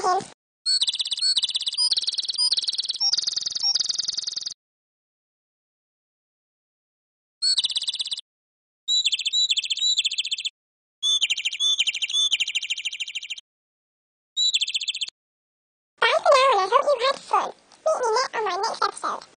him. Bye for now, and I hope you had fun. Meet me on my next episode.